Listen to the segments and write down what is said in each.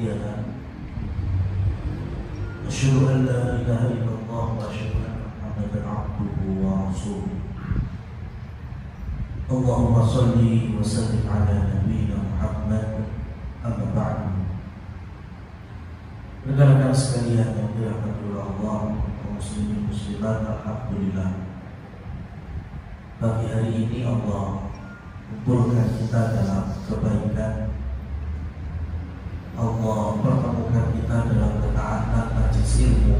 هادي له أشهد أن لا إله إلا الله وأشهد أن محمدا عبده ورسوله اللهم صل وسلم على نبينا Muhammad. Amma ba'du. Rekan-rekan sekalian yang dirahmati Allah, kaum muslimin muslimat, alhamdulillah. Pagi hari ini Allah kumpulkan kita dalam kebaikan. Allah pertemukan kita dalam ketaatan majelis ilmu.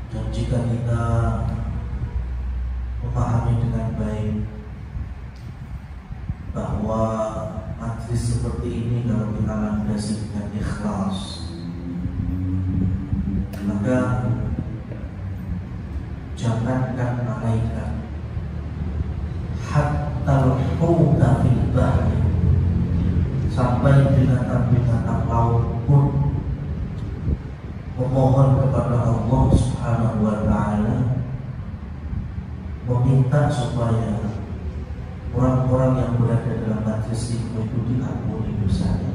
Dan jika kita memahami dengan baik bahwa majelis seperti ini kalau kita landasi dengan ikhlas, maka jangankan malaikat, hatta al-huta fil bahri, sampai binatang-binatang laut pun memohon kepada Allah Subhanahu wa Ta'ala, meminta supaya orang-orang yang berada dalam majelis ilmu itu diampuni dosanya.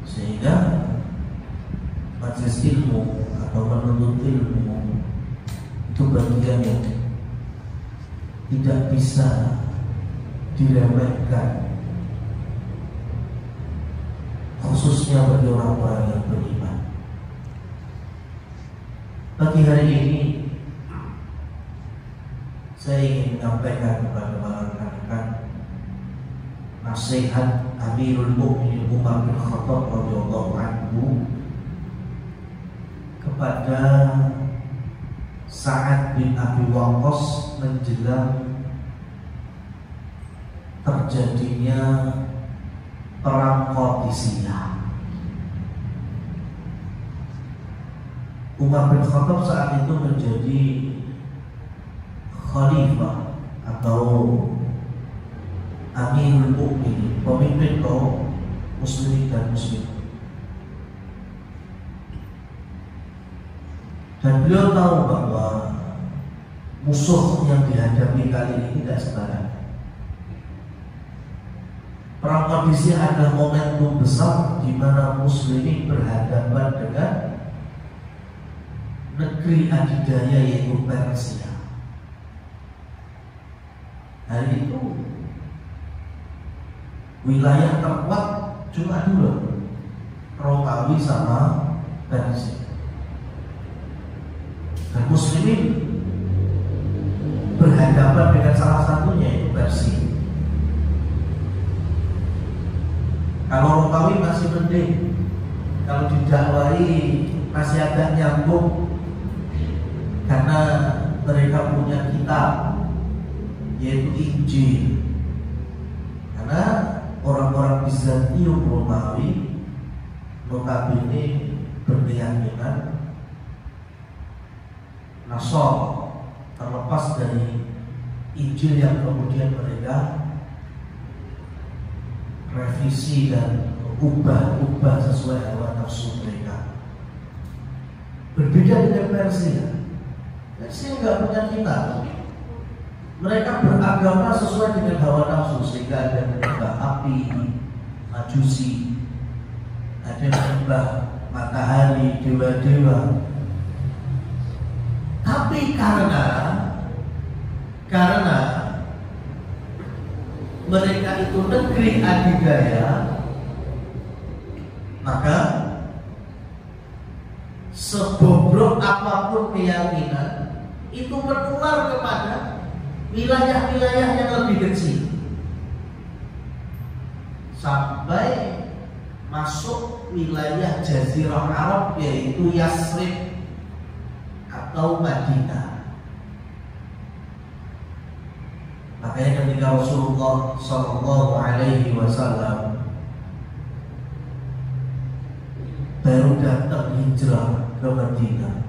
Sehingga majelis ilmu atau menuntut ilmu itu bagian yang tidak bisa diremehkan, khususnya bagi orang-orang yang beriman. Pagi hari ini saya ingin menyampaikan kepada para rekan-rekan nasihat Amirul Mukminin Umar bin Khattab radhiyallahu anhu kepada Sa'ad bin Abi Waqqas menjelang terjadinya perang Qadisiyah. Umar bin Khattab saat itu menjadi khalifah atau Amirul Mukminin, pemimpin kaum muslimin dan muslimat. Dan beliau tahu bahwa musuh yang dihadapi kali ini tidak sembarangan. Perang Qadisiyah adalah momentum besar di mana muslimin berhadapan dengan negeri adidaya yaitu Persia. Hari itu wilayah terkuat cuma dua, Romawi sama Persia. Dan muslimin berhadapan dengan salah satunya yaitu Persia. Kalau Romawi masih mending, kalau didakwai masih agak nyambung karena mereka punya kitab yaitu Injil. Karena orang-orang Bizantium Romawi notabene berkeyakinan Nasr, terlepas dari Injil yang kemudian mereka revisi dan ubah sesuai hawa nafsu mereka. Berbeda dengan Persia. Persia nggak punya kitab. Mereka beragama sesuai dengan hawa nafsu, sehingga ada yang menyembah api, majusi, ada yang menyembah matahari, dewa-dewa. Tapi karena mereka itu negeri adidaya, maka sebobrok apapun keyakinan itu menular kepada wilayah-wilayah yang lebih kecil sampai masuk wilayah Jazirah Arab yaitu Yasrib atau Madinah. Makanya ketika Rasulullah Sallallahu Alaihi Wasallam baru datang hijrah ke Madinah,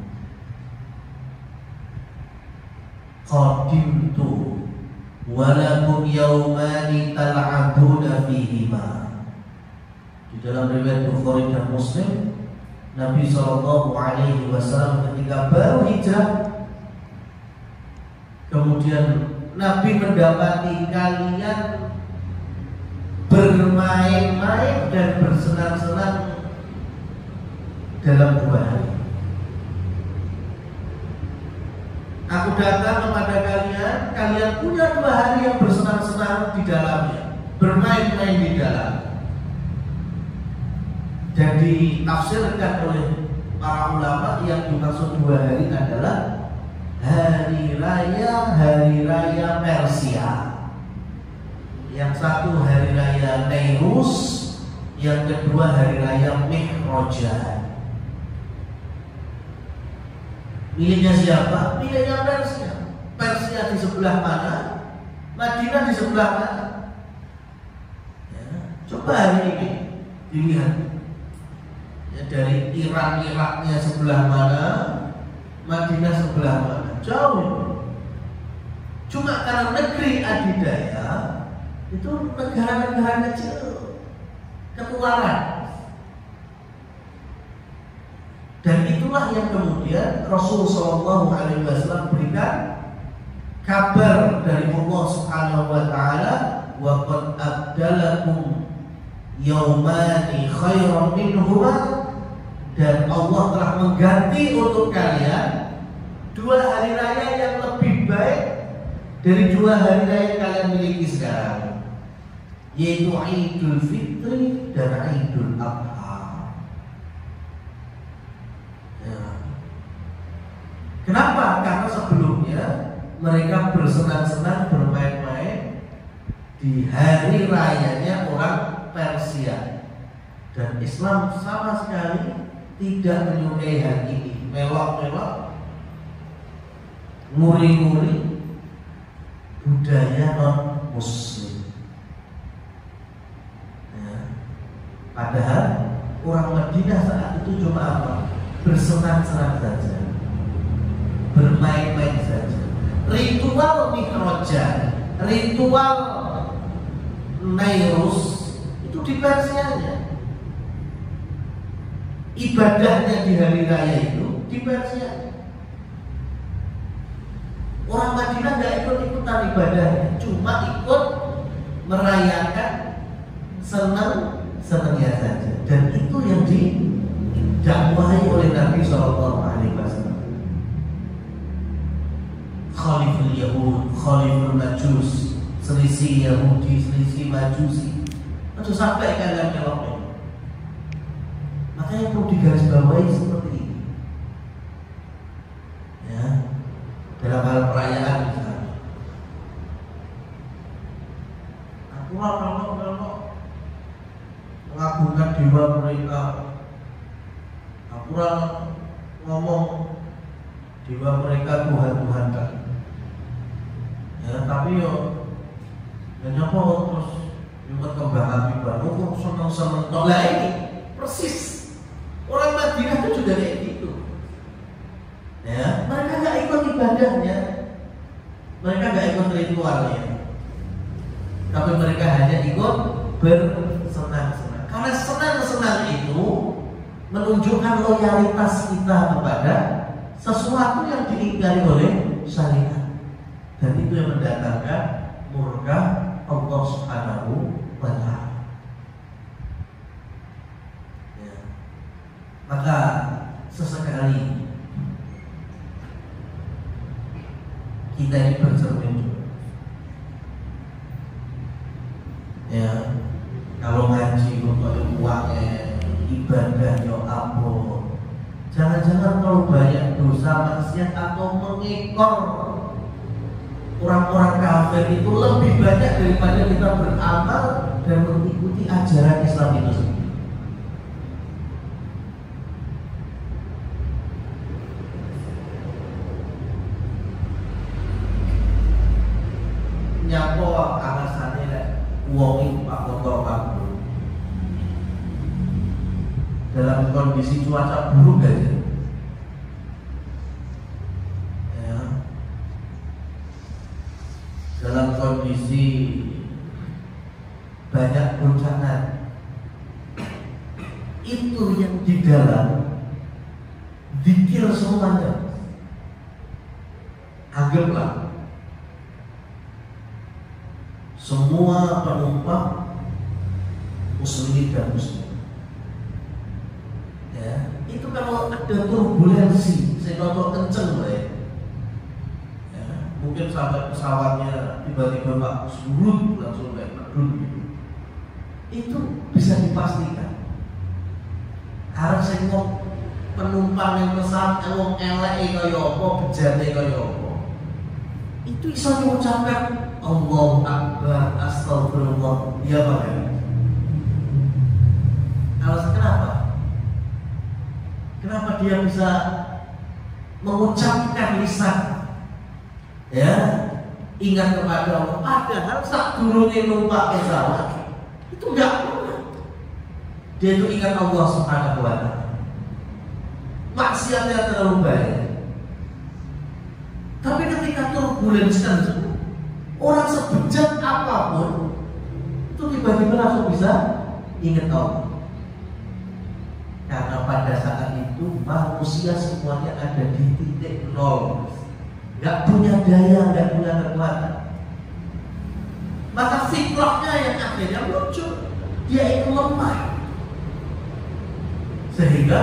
qadimtu walakum yawmani tal'abuna fihima. Di dalam riwayat Bukhari dan Muslim, Nabi Sallallahu Alaihi Wasallam ketika baru hijrah, kemudian Nabi mendapati kalian bermain-main dan bersenang-senang dalam 2 hari. Aku datang kepada kalian, kalian punya 2 hari yang bersenang-senang di dalamnya, bermain-main di dalam. Dan ditafsirkan oleh para ulama yang dimaksud 2 hari adalah hari raya Persia. Yang satu hari raya Nairus, yang kedua hari raya Mi'rajan. Miliknya siapa? Miliknya Persia. Persia di sebelah mana? Madinah di sebelah mana? Ya, coba hari ini dilihat. Ya, dari Iraknya sebelah mana, Madinah sebelah mana? Jauh. Cuma karena negeri adidaya itu negara-negara kecil ketularan. Dan itulah yang kemudian Rasul Shallallahu Alaihi Wasallam berikan kabar dari Allah Subhanahu Wa Taala, wa qad abdalakum yaumani khairan minhuma, dan Allah telah mengganti untuk kalian 2 hari raya yang lebih baik dari 2 hari raya yang kalian miliki sekarang, yaitu Idul Fitri dan Idul Adha. Kenapa? Karena sebelumnya mereka bersenang-senang bermain-main di hari rayanya orang Persia, dan Islam sama sekali tidak menyukai hal ini. Melok-melok, nguri-nguri budaya non-muslim. Ya. Padahal orang Madinah saat itu cuma apa? Bersenang-senang saja, bermain-main saja. Ritual Mi'rajan, ritual Nairus itu di Persianya. Ibadahnya di hari raya itu di Persianya. Orang Madinah nggak ikut-ikutan ibadahnya, cuma ikut merayakan senang-senangnya saja. Dan itu yang didakwahi oleh Nabi Shallallahu Alaihi Wasallam. Khaliful Yahud, Khaliful Majus, selisih Yahudi, selisih Majusi. Itu sampai kalian kelopnya. Makanya perlu digarisbawahi seperti ini. Ya, dalam hal perayaan misalnya. Aku kalau mengagungkan dewa mereka, aku ngomong dewa mereka Tuhan-Tuhan kan. Ya, tapi yo nyapa terus nyumet kembang api baru kok seneng-seneng tok. Lah ini persis orang Madinah itu juga kayak gitu. Ya, mereka nggak ikut ibadahnya, mereka nggak ikut ritualnya, tapi mereka hanya ikut bersenang-senang. Karena senang-senang itu menunjukkan loyalitas kita kepada sesuatu yang diingkari oleh syariat. Dan itu yang mendatangkan murka Allah Subhanahu wa Ta'ala. Ya. Maka sesekali kita ini bercermin. Ya, kalau ngaji untuk uangnya, ibadahnya apa? Jangan-jangan kalau banyak dosa maksiat atau mengekor orang-orang kafir itu lebih banyak daripada kita beramal dan mengikuti ajaran Islam itu sendiri. Nyapo alasannya lah, uang pak kotor kabur dalam kondisi cuaca buruk aja. Dalam kondisi banyak goncangan, itu yang di dalam zikir semuanya. Anggaplah semua penumpang muslimin dan muslim. Ya, itu kalau ada turbulensi, saya contoh kenceng ya, mungkin sampai pesawatnya tiba-tiba Pak surut langsung kayak medun gitu. Itu bisa dipastikan. Karena saya ngomong penumpang yang pesan wong elek kaya apa, bejate kaya apa. Itu bisa mengucapkan Allahu Akbar, Astagfirullah. Iya Pak ya? Alasan kenapa? Kenapa dia bisa mengucapkan lisan ya ingat kepada Allah, padahal saat durunge numpak pesawat itu enggak pernah dia itu ingat Allah Subhanahu wa ta'ala. Maksiatnya terlalu banyak. Tapi ketika turbulensi orang sebejat apapun itu tiba-tiba langsung bisa ingat Allah. Karena pada saat itu manusia semuanya ada di titik nol, nggak punya daya, nggak punya kekuatan. Maka fitrahnya yang akhirnya muncul, dia itu lemah, sehingga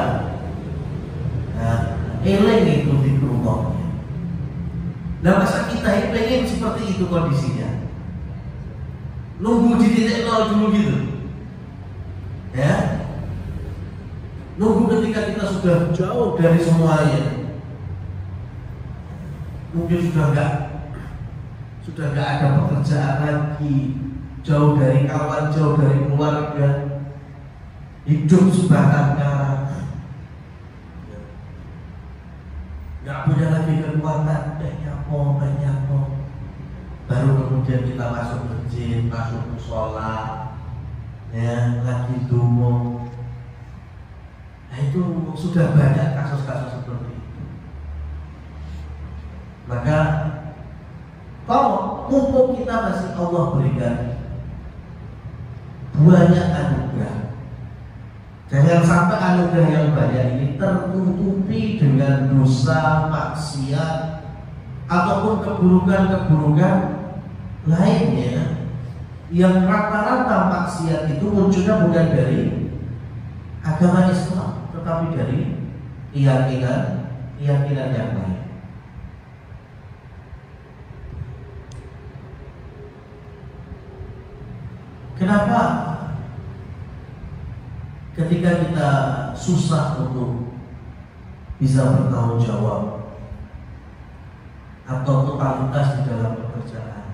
eleng itu fitrahnya. Nah masa kita ini pengen seperti itu kondisinya, nunggu di titik nol dulu gitu, ya. Nunggu ketika kita sudah jauh dari semuanya, mungkin sudah nggak ada pekerjaan lagi, jauh dari kawan, jauh dari keluarga, hidup sebatang kara, nggak punya lagi kekuatan, banyak kok. Baru kemudian kita masuk masjid, masuk musola, ya lagi dungo. Nah itu sudah banyak kasus-kasus seperti itu. Maka kalau mumpung kita masih Allah berikan banyak anugerah, jangan sampai anugerah yang banyak ini tertutupi dengan dosa, maksiat ataupun keburukan-keburukan lainnya yang rata-rata maksiat itu munculnya bukan dari agama Islam, tetapi dari keyakinan yang lain. Kenapa ketika kita susah untuk bisa bertanggung jawab atau totalitas di dalam pekerjaan,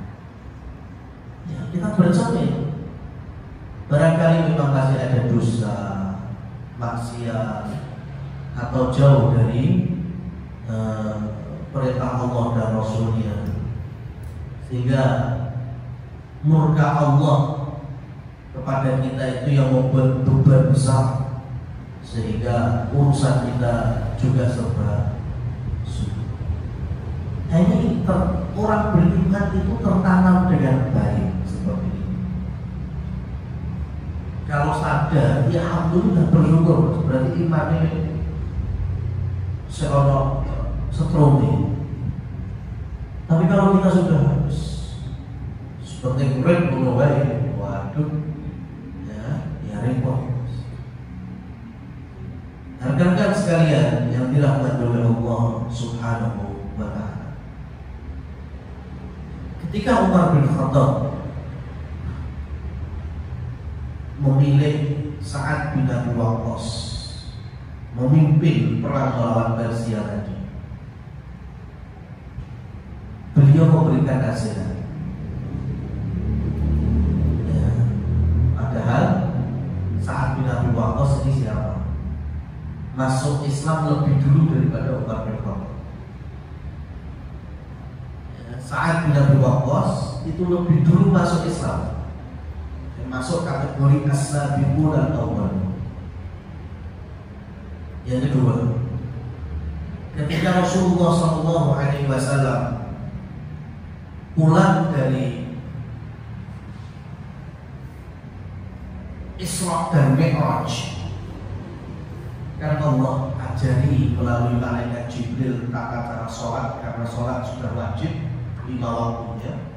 ya kita bercermin, barangkali memang masih ada dosa, maksiat atau jauh dari perintah Allah dan Rasulnya, sehingga murka Allah kepada kita itu yang membuat beban besar, sehingga urusan kita juga serba sulit. Hanya orang beriman itu tertanam dengan baik seperti ini. Kalau sadar, ya alhamdulillah bersyukur, berarti imannya seolah strong. Tapi kalau kita sudah seperti murid mulai, waduh, ya repot. Rekan-rekan sekalian yang dirahmati oleh Allah Subhanahu wa ta'ala, ketika Umar bin Khattab memilih Sa'ad bin Abi Waqqas memimpin perang melawan Persia tadi, beliau memberikan nasihat. Ya, padahal Sa'ad bin Abi Waqqas ini siapa? Masuk Islam lebih dulu daripada Umar bin Khattab. Ya, Sa'ad bin Abi Waqqas itu lebih dulu masuk Islam, masuk kategori as-sabiqun al-awwalun. Yang kedua, ketika Rasulullah SAW pulang dari Isra dan Mi'raj, karena Allah ajari melalui malaikat Jibril tata cara sholat, karena sholat sudah wajib 5 waktunya.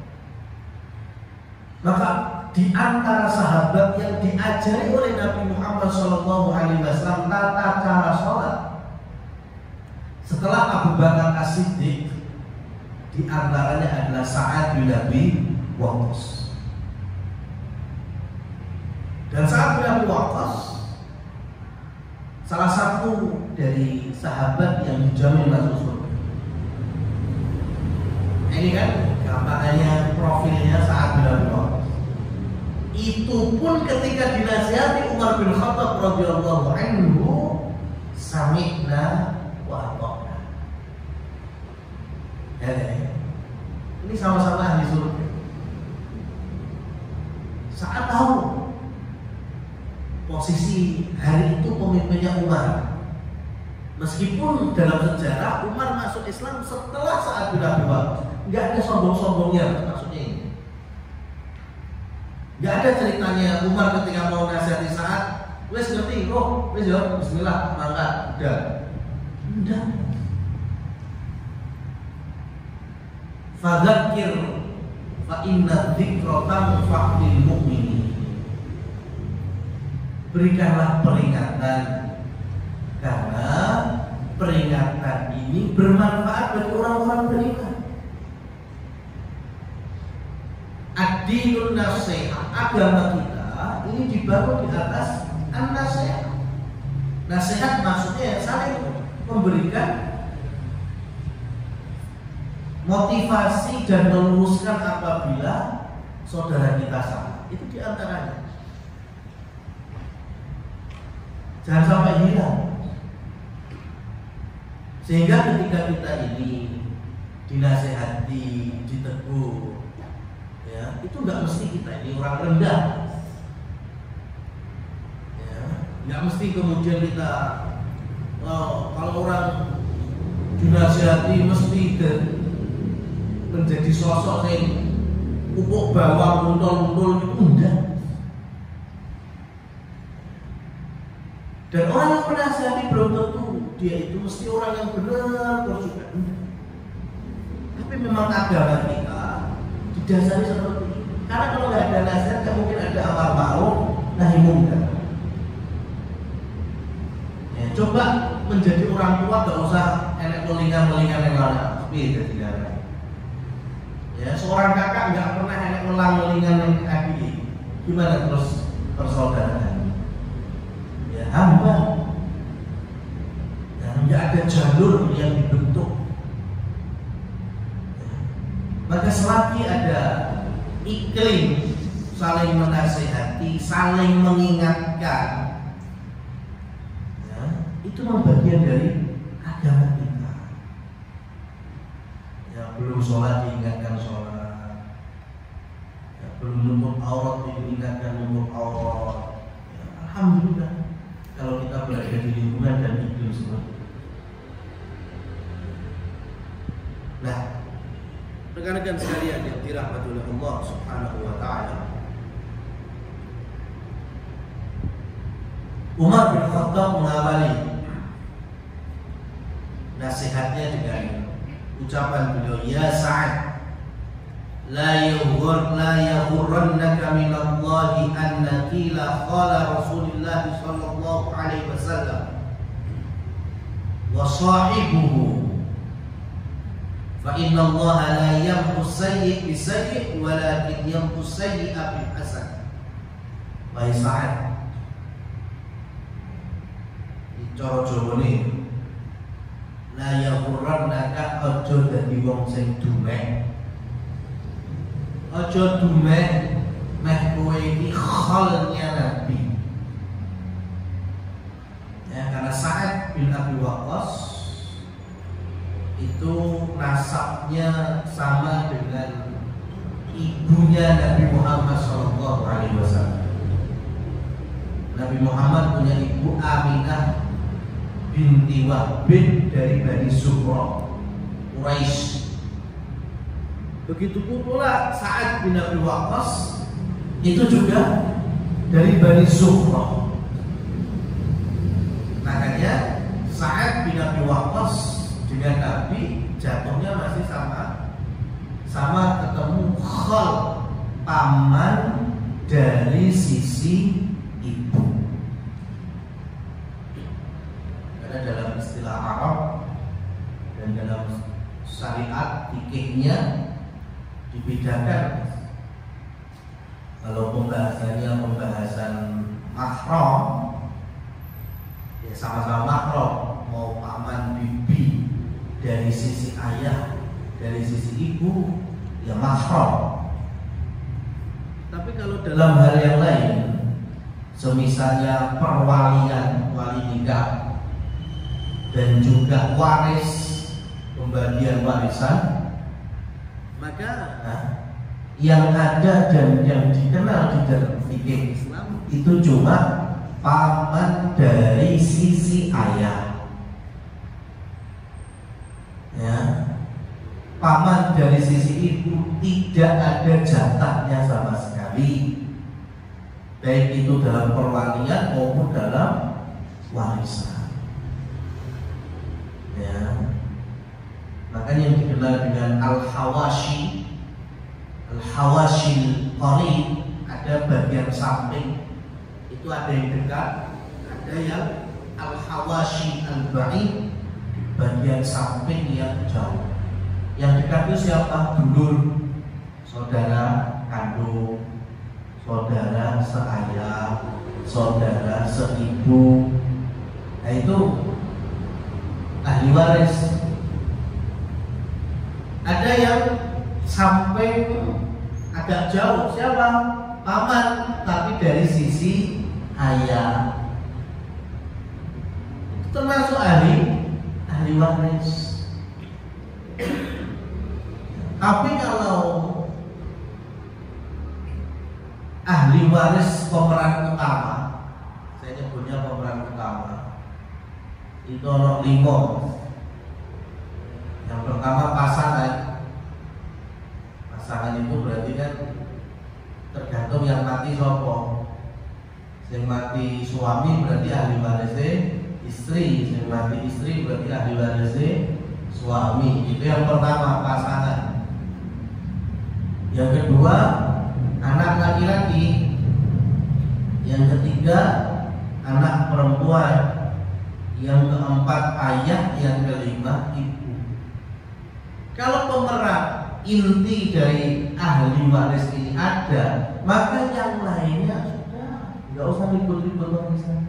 Maka di antara sahabat yang diajari oleh Nabi Muhammad SAW tata cara sholat setelah Abu Bakar As-Siddiq, di antaranya adalah Sa'ad bin Abi Waqqas. Dan Sa'ad bin Abi Waqqas salah satu dari sahabat yang dijamin masuk surga. Ini kan gambarannya, profilnya Sa'ad bin Abi Waqqas. Itu pun ketika dinasihati Umar bin Khattab radhiyallahu anhu, sami'na wa ata'na. Ya, ini sama-sama ahli surga. Saat tahu posisi hari itu pemimpinnya Umar. Meskipun dalam sejarah Umar masuk Islam setelah Sa'ad bin Abi Waqqas, nggak ada sombong-sombongnya maksudnya ini. Nggak ada ceritanya Umar ketika mau nasihati Sa'ad, wes ngerti, wes jawab Bismillah, mangkat, udah. Udah. Fadzakir fa inna dzikra tanfa'ul mu'minin. Berikanlah peringatan karena peringatan ini bermanfaat bagi orang-orang beriman. Ad-dinun nasihat, agama kita ini dibangun di atas an-nasihat. Nasihat maksudnya saling memberikan motivasi dan meluruskan apabila saudara kita salah. Itu diantaranya. Jangan sampai hilang. Sehingga ketika kita ini dinasehati, ditegur, ya, itu nggak mesti kita ini orang rendah. Ya, nggak mesti kemudian kita kalau orang dinasehati mesti menjadi sosok yang upuk bawang muntul-muntul, itu enggak. Dan orang yang menasihati belum tentu dia itu mesti orang yang benar terus juga enggak. Tapi memang agama kita didasari seperti ini. Karena kalau nggak ada nasihat, nggak mungkin ada amar ma'ruf nahi munkar. Ya, coba menjadi orang tua nggak usah enek melingan yang lain, tapi tidak ada. Ya, seorang kakak nggak pernah enek melingan yang adik, gimana terus persaudaraan? Ya, hamba. Dan nggak ada jalur yang dibentuk. Maka selagi ada iklim saling menasihati, saling mengingatkan, ya, itu bagian dari agama kita. Ya, belum sholat diingatkan sholat, ya, belum nutup aurat diingatkan nutup aurat. Ya, alhamdulillah kalau kita berada di lingkungan dan iklim seperti itu. Nah, rekan-rekan sekalian yang dirahmati oleh Allah Subhanahu wa taala, Umar bin Khattab mengawali nasihatnya dengan ucapan beliau, ya Sa'ad, la yaghurrannaka min Allahi anna qila qala Rasulullah sallallahu alaihi wasallam wa sahibuhu fa inna Allah la yamhu sayyi' bi sayyi' walakin yamhu sayyi'a bil hasan. Wahai Sa'ad, cara Jawane la yaghurrannaka, aja dadi wong sing dumeh. Aja dumeh meh kowe iki khalnya Nabi. Ya, karena Sa'ad bin Abi Waqqas itu nasabnya sama dengan ibunya Nabi Muhammad SAW. Nabi Muhammad punya ibu Aminah binti Wahb dari Bani Zuhra Quraisy. Begitu pula Sa'ad bin Abi Waqqas itu juga dari Bani Zuhra. Makanya Sa'ad bin Abi Waqqas dengan Nabi jatuhnya masih sama ketemu khal paman dari sisi ibu. Karena dalam istilah Arab dan dalam syariat fikihnya dibedakan. Kalau pembahasannya pembahasan mahram, ya sama-sama mahram, mau paman bibi dari sisi ayah, dari sisi ibu, ya mahram. Tapi kalau dalam hal yang lain, semisalnya perwalian, wali nikah, dan juga waris, pembagian warisan, maka yang ada dan yang dikenal di dalam fikih Islam itu cuma paman dari sisi ayah. Ya, paman dari sisi ibu tidak ada jatahnya sama sekali, baik itu dalam perwalian maupun dalam warisan. Ya, makanya yang dikenal dengan al-hawashi, al-hawashil qarib, ada bagian samping itu ada yang dekat, ada yang al-hawashi al-ba'id, bagian samping yang jauh. Yang dekat itu siapa? Dulur, saudara kandung, saudara seayah, saudara seibu. Nah itu ahli waris. Ada yang samping agak jauh, siapa? Paman, tapi dari sisi ayah. Itu termasuk ahli waris. Tapi kalau ahli waris pemeran utama, saya nyebutnya pemeran utama, itu ono 5. Yang pertama pasangan. Pasangan itu berarti kan tergantung yang mati sopo. Yang mati suami berarti ahli warisnya istri, yang mati istri berarti ahli warisnya suami. Itu yang pertama, pasangan. Yang kedua, anak laki-laki. Yang ketiga, anak perempuan. Yang keempat, ayah. Yang kelima, ibu. Kalau pemeran inti dari ahli waris ini ada, maka yang lainnya sudah nggak usah ribut-ribut warisan.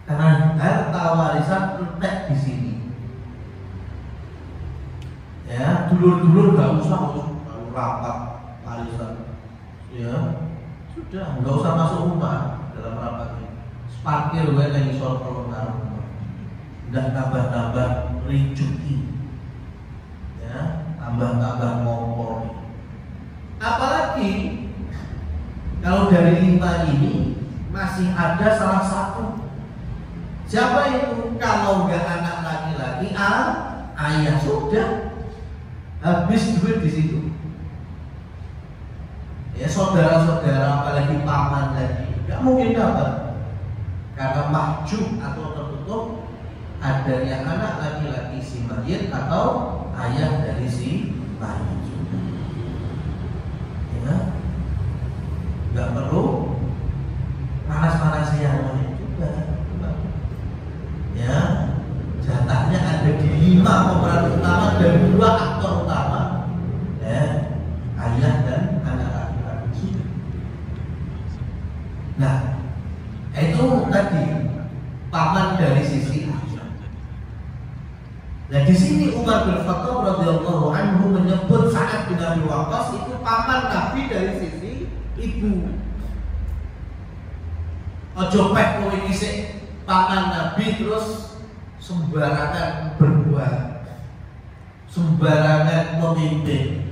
Karena harta warisan entek di sini. Ya, dulur-dulur nggak usah rapat warisan. Ya, sudah nggak usah masuk rumah dalam rapat ini. Parkir gue yang isor kalau naruh, nggak tambah-tambah ricuki. Ya, tambah-tambah ngompor. Apalagi kalau dari 5 ini masih ada salah satu. Siapa itu? Kalau nggak anak laki-laki, ayah, sudah habis duit di situ. Ya, saudara-saudara apalagi paman lagi nggak mungkin dapat, karena mahjub atau tertutup adanya anak laki-laki si mayit atau ayah dari si mayit. Ya, nggak perlu panas-panas yang lain juga. Ya, jatahnya ada di 5 pemeran utama dan 2 aktor utama. Ya, ayah dan anak laki-laki. Nah, itu tadi paman dari sisi ayah. Nah, di sini Umar bin Khattab radhiyallahu anhu menyebut Sa'ad bin Abi Waqqas itu paman Nabi dari sisi ibu. Ojo pek kowe iki paman Nabi terus sembarangan berbuat, sembarangan memimpin.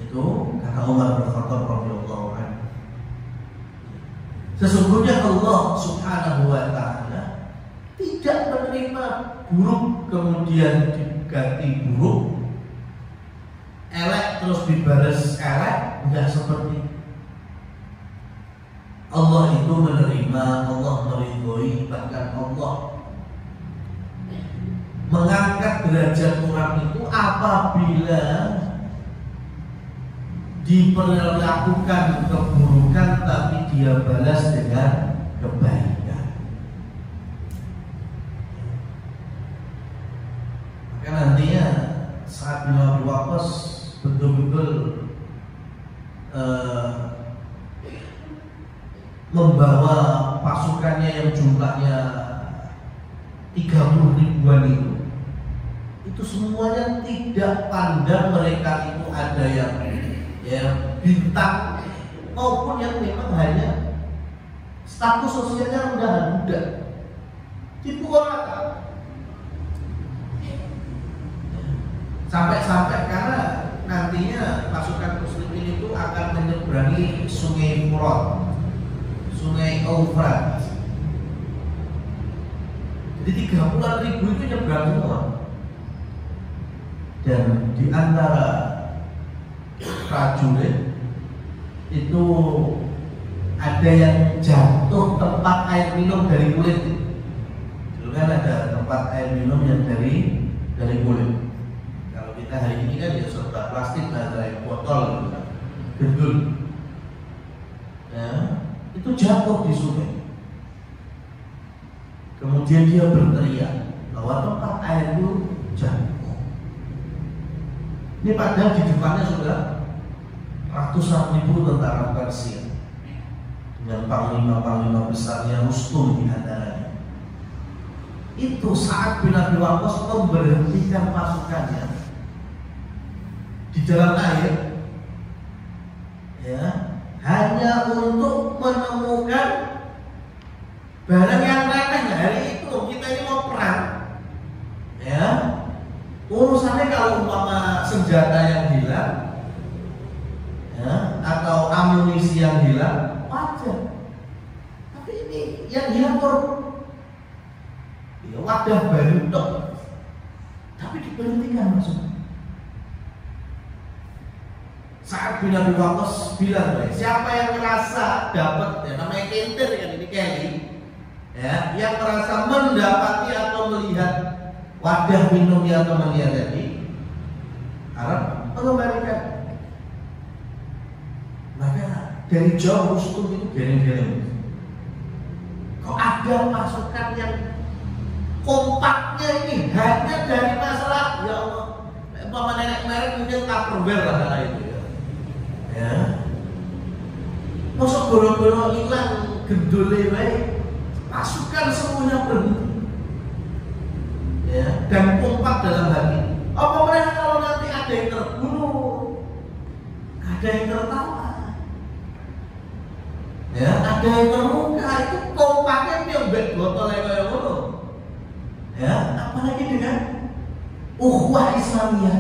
Itu kata Umar bin Khattab radhiyallahu anhu. Sesungguhnya Allah Subhanahu wa ta'ala tidak menerima buruk kemudian diganti buruk, elek terus dibalas elek, enggak seperti itu. Allah itu menerima, Allah meridhoi, bahkan Allah mengangkat derajat orang itu apabila diperlakukan keburukan tapi dia balas dengan kebaikan. Maka nantinya Sa'ad bin Abi Waqqas betul-betul membawa pasukannya yang jumlahnya 30 ribuan itu semuanya tidak pandang mereka itu ada yang bintang maupun yang memang hanya status sosialnya rendah. Tipu orang sampai karena nantinya pasukan muslimin itu akan menyeberangi Sungai Furat, Sungai Eufrat. Jadi 30 ribu itu nyebrang semua. Dan di antara prajurit itu ada yang jatuh tempat air minum dari kulit. Dulu kan ada tempat air minum yang dari kulit. Kalau kita hari ini kan ya serba plastik, ada botol, gendul. Ya, itu jatuh di sungai. Kemudian dia berteriak bahwa tempat air itu jatuh. Ini padahal di depannya sudah ratusan ribu tentara Persia dengan panglima-panglima besarnya Rustum di antaranya. Itu Sa'ad bin Abi Waqqas memberhentikan pasukannya di dalam air, ya, hanya untuk menemukan barang yang remeh. Hari itu kita ini mau perang, ya. Urusannya kalau umpama senjata yang hilang, ya, atau amunisi yang hilang, wajar. Tapi ini yang hilang ya, wadah baru dok. Tapi diberhentikan maksudnya. Sa'ad bin Abi Waqqas bilang, siapa yang merasa dapat, ya namanya kintir kan ini Kelly, ya, yang merasa mendapati atau melihat wadah minum yang temannya tadi, Arab mengembalikan. Maka dari jauh Rustum itu geleng-geleng. Kok ada pasukan yang kompaknya ini hanya dari masalah, ya Allah, umpama nenek merek mungkin Tupperware lah kala itu ya. Ya. Masuk golo-golo hilang gendole wae, pasukan semuanya berhenti. Ya, dan kompak dalam hati. Apa mereka kalau nanti ada yang terbunuh, ada yang tertawa, ya, ada yang terluka, itu kompaknya nyobek botol kayak ngono. Ya, apalagi dengan ukhuwah Islamiyah.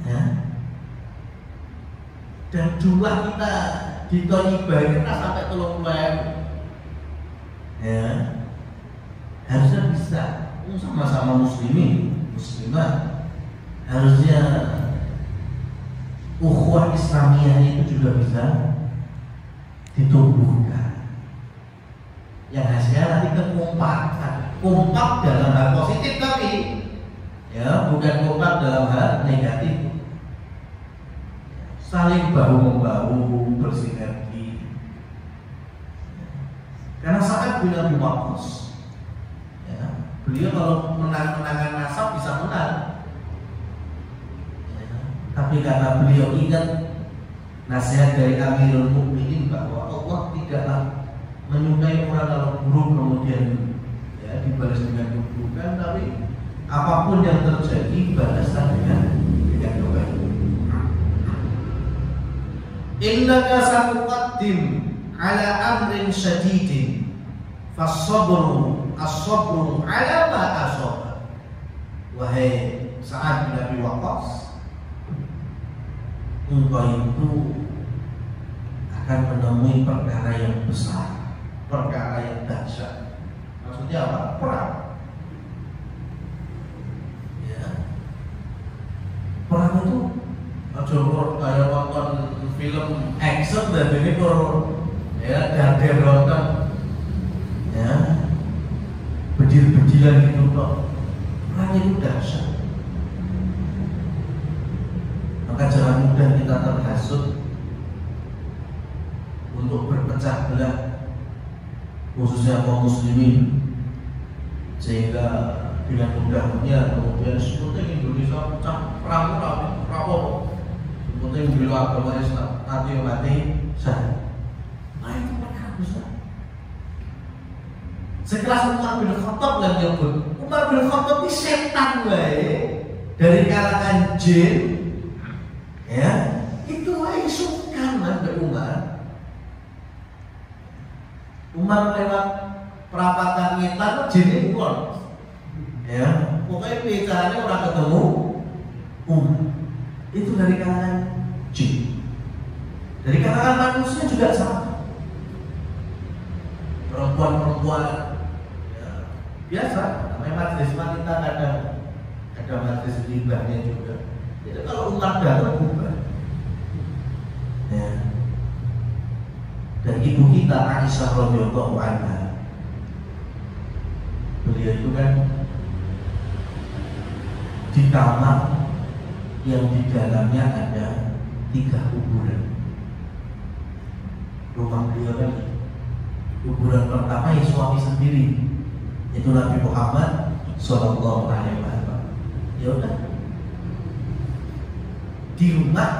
Ya. Dan jumlah kita di Thayyibah kita sampai 30.000. Ya, harusnya bisa sama-sama muslimin, muslimah. Harusnya ukhuwah Islamiyah itu juga bisa ditumbuhkan. Yang hasilnya nanti kekompakan, kompak dalam hal positif tapi ya bukan kompak dalam hal negatif. Saling bahu membahu, bersinergi. Karena Sa'ad bin Abi Waqqas, ya, beliau kalau menang-menangan nasab bisa menang, ya, tapi karena beliau ingat nasihat dari Amirul Mukminin bahwa Allah tidaklah menyukai orang kalau buruk kemudian ya dibalas dengan keburukan, tapi apapun yang terjadi balasan dengan kebaikan. Innaka sanuqaddim ala amrin syadidin fasabru as-sabru ala ma asaba. Wahai Sa'ad bin Abi Waqqas, engkau itu akan menemui perkara yang besar, perkara yang dahsyat. Maksudnya apa? Perang. Ya. Perang itu coba kayak nonton film action dan ini kalau ya dan nonton ya bedil-bedilan gitu kok. Perang itu dahsyat. Maka jangan mudah kita terhasut untuk berpecah belah, khususnya kaum muslimin, sehingga dengan mudahnya kemudian seperti Indonesia pecah perang Prabowo, seperti bela agama Islam mati saya. Nah itu perkara besar. Sekelas Umar bin Khattab yang nyebut, Umar bin Khattab ini setan dari kalangan jin, ya itu sungkan dari Umar. Umar lewat perapatan ngetan jin ulon, ya pokoknya bicaranya orang ketemu itu dari kalangan jin. Dari kalangan manusia juga sama, perempuan ya, biasa namanya majelis wanita, ada majelis libahnya juga. Jadi kalau Umar datang bubar, ya. Dan ibu kita Aisyah radhiyallahu anha, beliau itu kan di kamar yang di dalamnya ada 3 kuburan. Rumah beliau kan kuburan pertama ya suami sendiri, itu Nabi Muhammad sallallahu alaihi wasallam. Ya udah, di rumah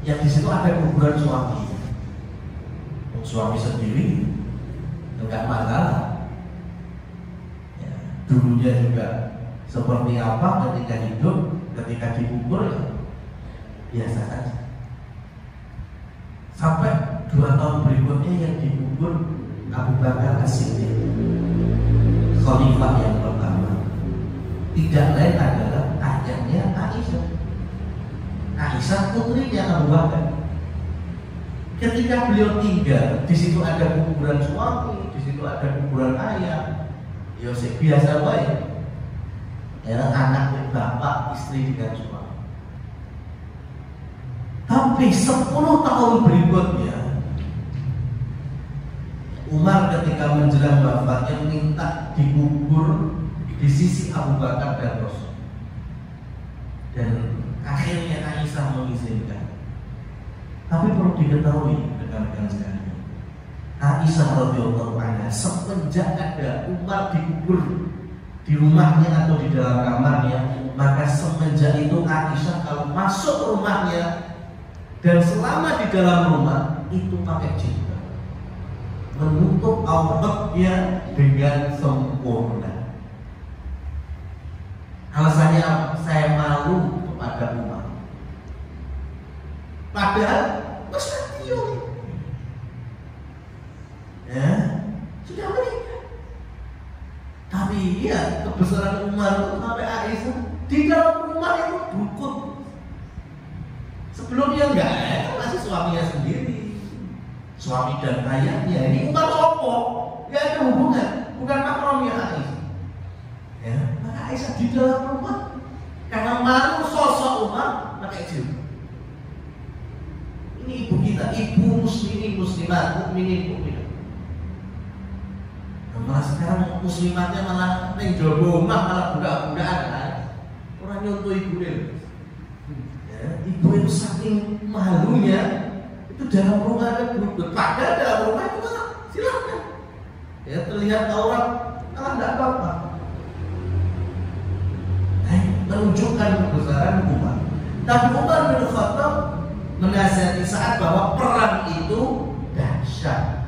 yang di situ ada kuburan suami sendiri enggak masalah. Ya, dulunya juga seperti apa ketika hidup, ketika dikubur ya biasa saja. Sampai 2 tahun berikutnya yang dikubur Abu Bakar As-Siddiq, khalifah yang pertama, tidak lain adalah ayahnya Aisyah putrinya Abu Bakar. Ketika beliau tinggal, di situ ada kuburan suami, di situ ada kuburan ayah. Ya biasa baik. Ya, anak bapak, istri dengan suami. Tapi 10 tahun berikutnya, Umar ketika menjelang wafatnya minta dikubur di sisi Abu Bakar dan Rasul. Dan akhirnya Aisyah mengizinkan. Tapi perlu diketahui rekan-rekan sekalian, Aisyah radhiyallahu anha semenjak ada Umar dikubur di rumahnya atau di dalam kamarnya, maka semenjak itu Aisyah kalau masuk rumahnya dan selama di dalam rumah itu pakai jilbab, menutup auratnya dengan sempurna. Alasannya saya malu kepada Umar. Padahal mustahil, ya sudah menikah. Tapi ya kebesaran Umar itu sampai Aisyah di dalam rumah itu dukun. Sebelum dia enggak ada, masih suaminya sendiri, suami dan ayahnya. Ini Umar sopo, ya ada hubungan, bukan mahramnya Aisyah. Ya, maka Aisyah di dalam rumah karena malu sosok Umar pakai jilbab. Ini ibu kita, ibu muslimin muslimat, mukminin mukminat. Malah sekarang muslimatnya malah nengjobo rumah, malah budak-budakan kan? Orang nyontoh ibu dia. Ya, ibu itu saking malunya itu dalam rumah ada berubah. Padahal dalam rumah itu kan silakan. Ya terlihat aurat, malah tidak apa-apa. Menunjukkan kebesaran Umar. Tapi Umar bin Khattab menasihati saat bahwa perang itu dahsyat.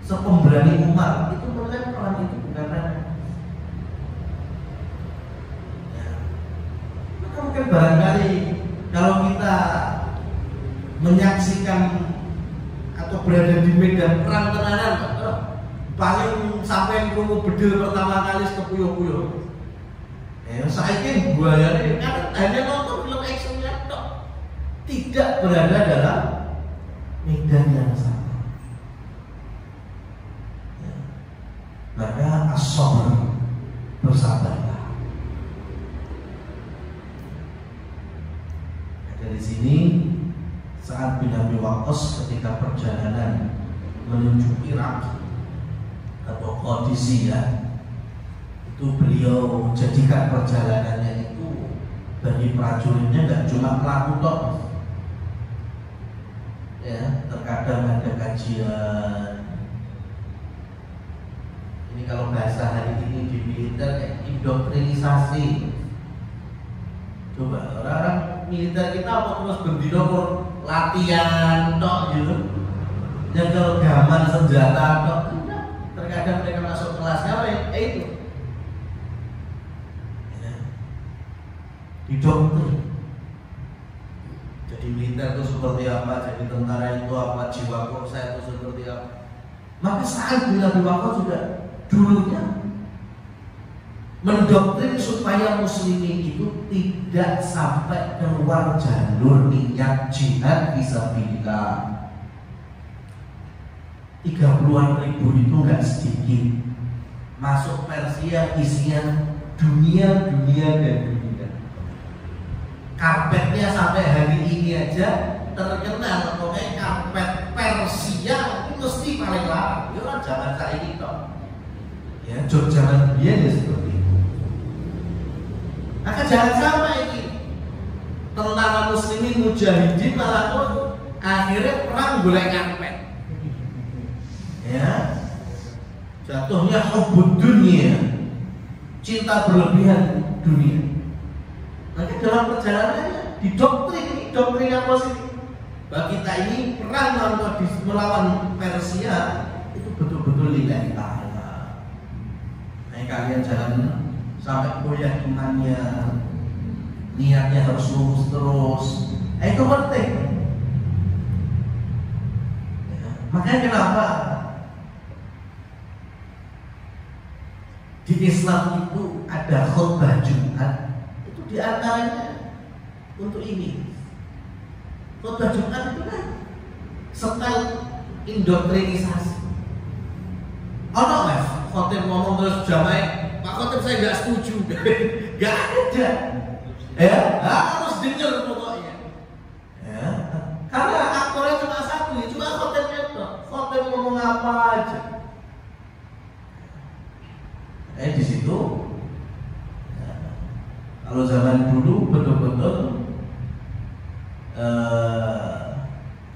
Sepemberani Umar itu menilai perang itu bukan remeh. Ya. Maka mungkin barangkali kalau kita menyaksikan atau berada di medan perang tenanan, paling sampai krungu bedil pertama kali sekepuyuh-puyuh. Saya ini buayanya kan hanya nonton film actionnya tok, tidak berada dalam medan yang sama. Ya. Maka as-sabr, bersabarlah. Dari sini Sa'ad bin Abi Waqqas ketika perjalanan menuju Irak atau Qadisiyah, itu beliau jadikan perjalanannya itu bagi prajuritnya nggak cuma pelaku tok. Ya, terkadang ada kajian. Ini kalau bahasa hari ini di militer kayak indoktrinisasi. Coba orang-orang militer kita apa terus bendino latihan tok gitu. Nyekel gaman senjata tok. Terkadang mereka masuk kelasnya apa ya? Itu. Ya. Didoktrin. Jadi militer itu seperti apa, jadi tentara itu apa, jiwa korsa itu seperti apa. Maka Sa'ad bin Abi Waqqas juga dulunya mendoktrin supaya muslimin itu tidak sampai keluar jalur niat jihad fisabilillah. 30-an ribu itu nggak sedikit. Masuk Persia isinya dunia dan dunia. Karpetnya sampai hari ini aja terkenal, pokoknya karpet Persia itu mesti paling lama. Itu kan zaman saya ini toh. Ya, zaman dia ya seperti itu. Maka jangan sampai ini tentara muslimin mujahidin malah pun akhirnya perang golek karpet. Ya, jatuhnya hubbud dunia, cinta berlebihan dunia. Nanti dalam perjalanannya doktrin yang positif. Bagi kita ini perang melawan Persia itu betul-betul lillahi ta'ala. Nah, kalian jangan sampai goyah imannya, niatnya harus lurus terus. Itu penting. Ya, makanya kenapa di Islam itu ada khutbah Jumat, itu diantaranya untuk ini. Khutbah Jumat itu kan setel indoktrinisasi. Ono mas, khotib ngomong terus jamaah, Pak Khotib saya nggak setuju, nggak ada. Ya, harus dengar pokoknya. Ya, karena aktornya cuma satu, cuma khotibnya itu. Khotib ngomong apa aja. Di situ ya, kalau zaman dulu betul-betul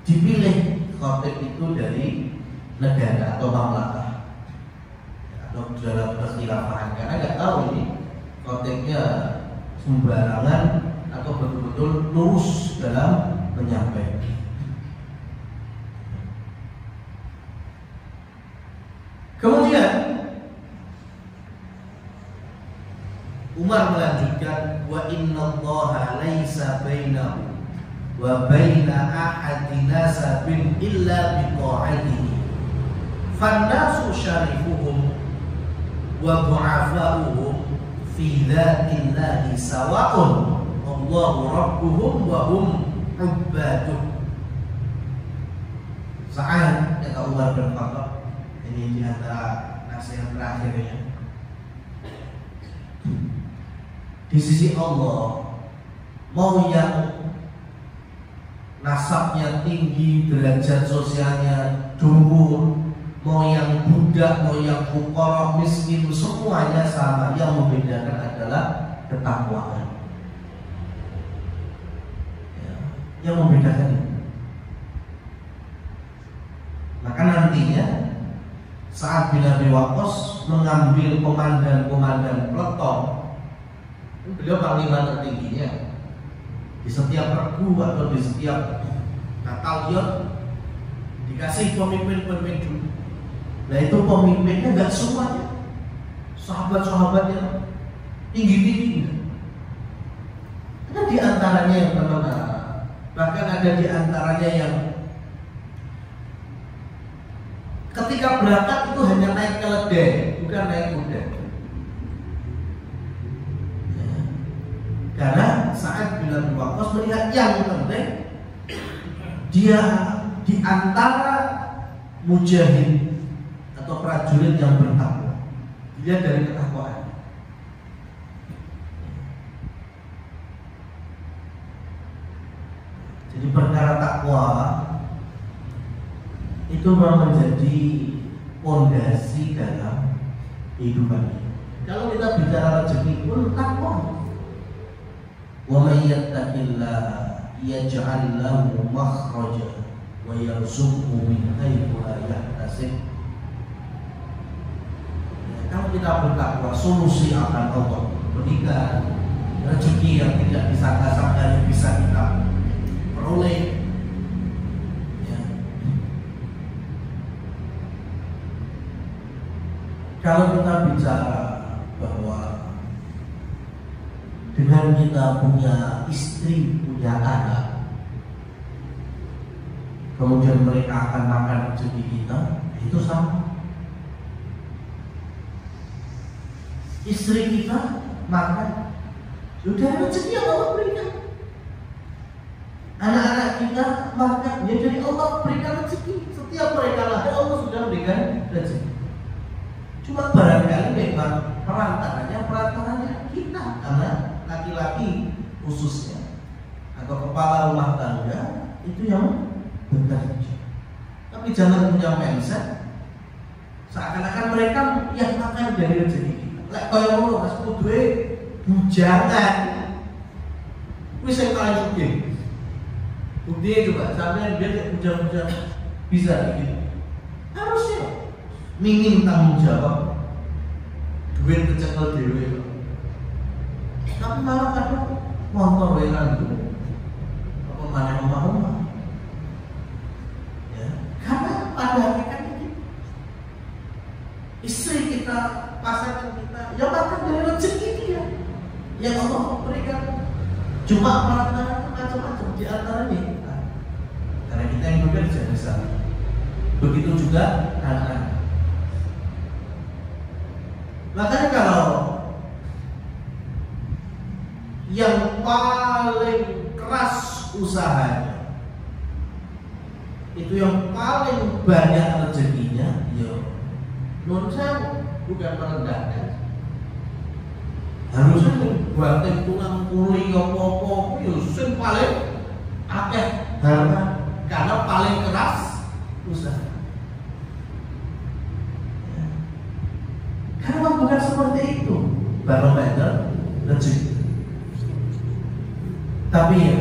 dipilih khotib itu dari negara atau mamlakah atau dalam kekhilafan, karena nggak tahu ini khotibnya sembarangan atau betul-betul lurus dalam menyampaikan. Kemudian Umar melanjutkan, wa innallaha laisa bainahu wa baina ahadin nasabin illa biqa'atihi fannasu syarifuhum wa du'afa'uhum fi dzatillahi sawa'un Allahu rabbuhum wa hum ubaduh. Sa'ad kata Umar bin Khattab, ini di antara nasihat terakhirnya. Di sisi Allah, mau yang nasabnya tinggi, derajat sosialnya dhuwur, mau yang budak, mau yang fuqara, miskin, semuanya sama. Yang membedakan adalah ketakwaan. Ya, yang membedakan itu. Maka nantinya Sa'ad bin Abi Waqqas mengambil komandan-komandan peleton. Beliau panglima tertingginya. Di setiap regu atau di setiap batalion dikasih pemimpin-pemimpin dulu. Nah itu pemimpinnya nggak semuanya sahabat-sahabatnya tinggi-tinggi. Ada di antaranya yang menengah, bahkan ada di antaranya yang ketika berangkat itu hanya naik keledai, bukan naik kuda. Karena Sa'ad bin Abi Waqqas melihat yang penting dia di antara mujahid atau prajurit yang bertakwa. Dilihat dari ketakwaan. Jadi perkara takwa itu memang menjadi fondasi dalam kehidupan kita. Kalau kita bicara rezeki pun takwa. Wa may yattaqillaha yaj'al lahu makhraja wa yarzuqhu min haitsu la yahtasib. Kalau kita bertakwa, solusi akan Allah berikan rezeki yang tidak disangka-sangka yang bisa kita peroleh. Ya. Kalau kita bicara bahwa dengan kita punya istri, punya anak, kemudian mereka akan makan rezeki kita, itu sama. Istri kita makan, sudah rezeki yang Allah berikan. Anak-anak kita makan, ya dari Allah berikan rezeki. Setiap mereka lahir Allah sudah berikan rezeki. Cuma barangkali memang perantaranya kita, karena laki-laki khususnya atau kepala rumah tangga itu yang bekerja. Tapi jangan punya mindset seakan-akan mereka yang makan dari rezeki kita. Lek kaya ngono Mas kuduwe bujangan. Wis sing paling sugih. Buktinya coba sampean biar bujang-bujang bisa gitu. Harusnya minim tanggung jawab. Duit kecekel dhewe. Tapi malah kadang motor wae itu. Apa maneh omah-omah. Ya, karena pada hakikatnya istri kita, pasangan kita, ya makan dari rezeki dia yang Allah berikan. Cuma perantaranya macam-macam di antaranya kita. Karena kita yang bekerja besar. Begitu juga anak-anak. Makanya kalau yang paling keras usahanya, itu yang paling banyak rezekinya, ya menurut saya bukan merendahkan. Harusnya buat tulang kuli apa-apa itu yang paling akeh harga, karena paling keras usaha. Karena bukan seperti itu barometer rezeki. Tapi ya,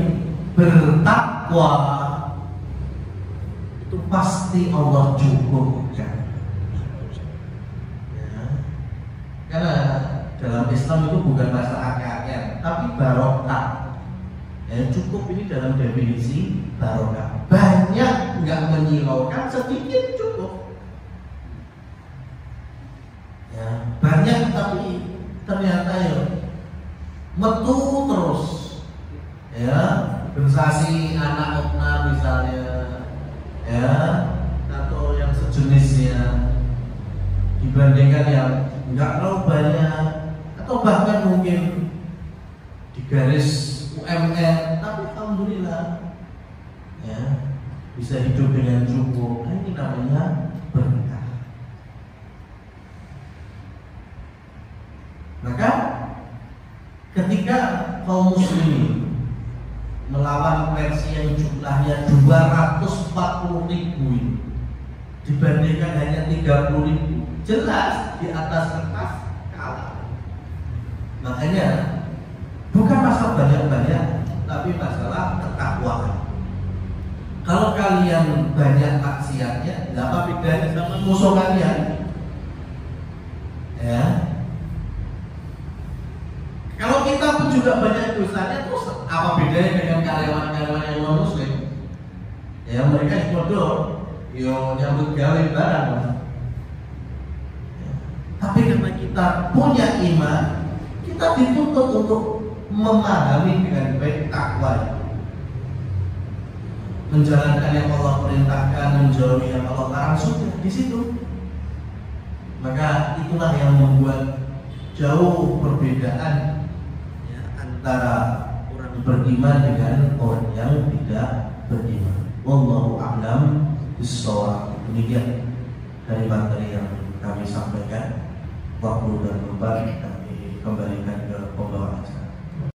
bertakwa itu pasti Allah cukupkan. Karena dalam Islam itu bukan masalah akeh-akehan, tapi barokah. Ya, cukup ini dalam definisi barokah. Banyak nggak menyilaukan, sedikit cukup. Ya, banyak tapi ternyata ya metu terus. Ya, sensasi anak okna misalnya, ya, atau yang sejenisnya dibandingkan yang nggak terlalu banyak, atau bahkan mungkin di garis UMR, tapi alhamdulillah ya bisa hidup dengan cukup. Nah, ini namanya berkah. Maka ketika kaum muslimin melawan Persia yang jumlahnya 240.000 dibandingkan hanya 30.000, jelas di atas kertas kalah. Makanya bukan masalah banyak-banyak, tapi masalah ketakwaan. Kalau kalian banyak maksiatnya, apa bedanya sama musuh kalian? Ya. Kalau kita pun juga banyak dosanya, terus apa bedanya dengan karyawan-karyawan yang non muslim? Ya, mereka bodoh, yo nyambut gawe barang. Tapi karena kita punya iman, kita dituntut untuk memahami dengan baik takwa, menjalankan yang Allah perintahkan, menjauhi yang Allah larang, sudah di situ. Maka itulah yang membuat jauh perbedaan ya, antara orang beriman dengan orang yang tidak beriman. Wallahu a'lam bishawab. Demikian dari materi yang kami sampaikan. Waktu dan tempat kami kembalikan